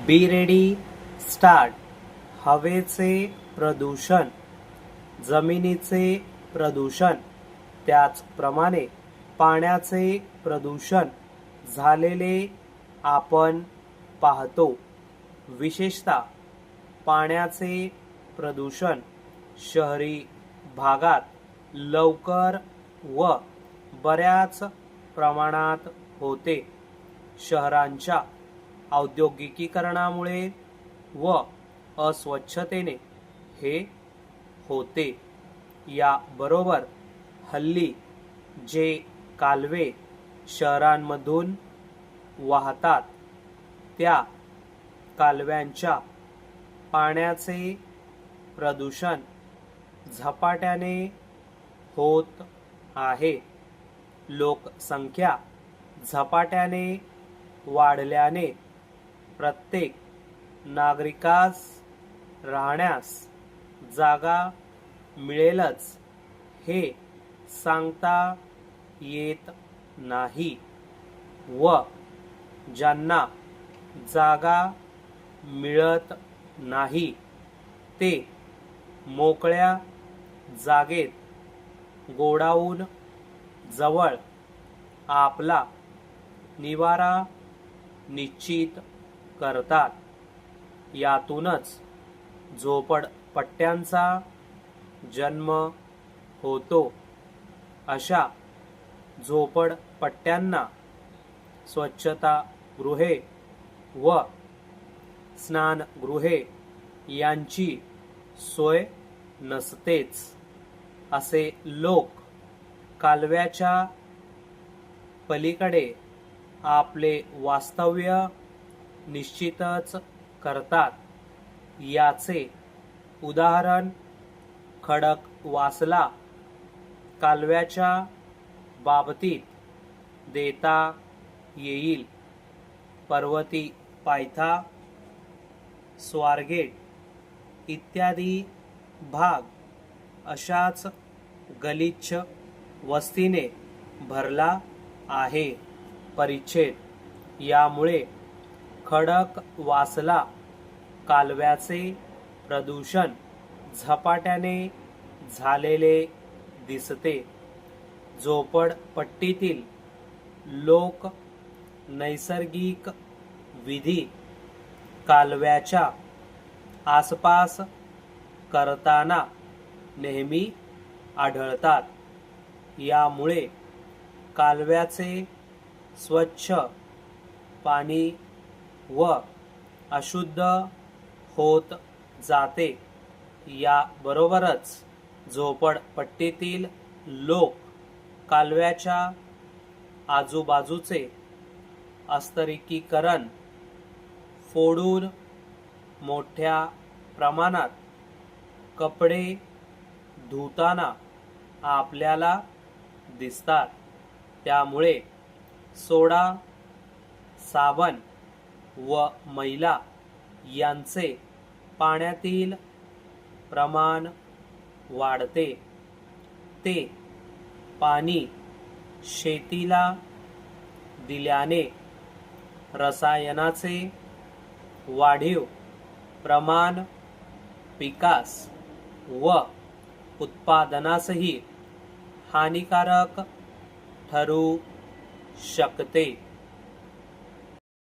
Be ready start. हवेचे प्रदूषण, जमिनीचे प्रदूषण, त्याचप्रमाणे पाण्याचे प्रदूषण झालेले आपण पाहतो. विशेषतः पाण्याचे प्रदूषण शहरी भागात लवकर व बऱ्याच प्रमाणात होते. शहरांच्या औद्योगिकीकरणामुळे व अस्वच्छतेने हे होते. याबरोबर हल्ली जे कालवे शहरांमधून वाहतात त्या कालव्यांच्या पाण्याचे प्रदूषण झपाट्याने होत आहे. लोकसंख्या झपाट्याने वाढल्याने प्रत्येक नागरिकास राहण्यास जागा मिळेलच हे सांगता येत नाही व ज्यांना जागा मिळत नाही ते मोकळ्या जागेत गोडाऊन जवळ आपला निवारा निश्चित करतात. यातूनच झोपडपट्ट्यांचा जन्म होतो. अशा झोपडपट्ट्यांना स्वच्छतागृहे व स्नानगृहे यांची सोय नसतेच. असे लोक कालव्याच्या पलीकडे आपले वास्तव्य निश्चितच करतात. याचे उदाहरण खडकवासला कालव्याच्या बाबतीत देता येईल. पर्वती पायथा, स्वारगेट इत्यादी भाग अशाच गलिच्छ वस्तीने भरला आहे. परिच्छेद. यामुळे खडकवासला कालव्याचे प्रदूषण झपाट्याने झालेले दिसते. झोपडपट्टीतील लोक नैसर्गिक विधी कालव्याच्या आसपास करताना नेहमी आढळतात. यामुळे कालव्याचे स्वच्छ पाणी व अशुद्ध होत जाते. याबरोबरच झोपडपट्टीतील लोक कालव्याच्या आजूबाजूचे आस्तरीकीकरण फोडून मोठ्या प्रमाणात कपडे धुताना आपल्याला दिसतात. त्यामुळे सोडा, साबण व मैला यांचे पाण्यातील प्रमाण वाढते. ते पाणी शेतीला दिल्याने रसायनाचे वाढीव प्रमाण पिकास व उत्पादनासही हानिकारक ठरू शकते.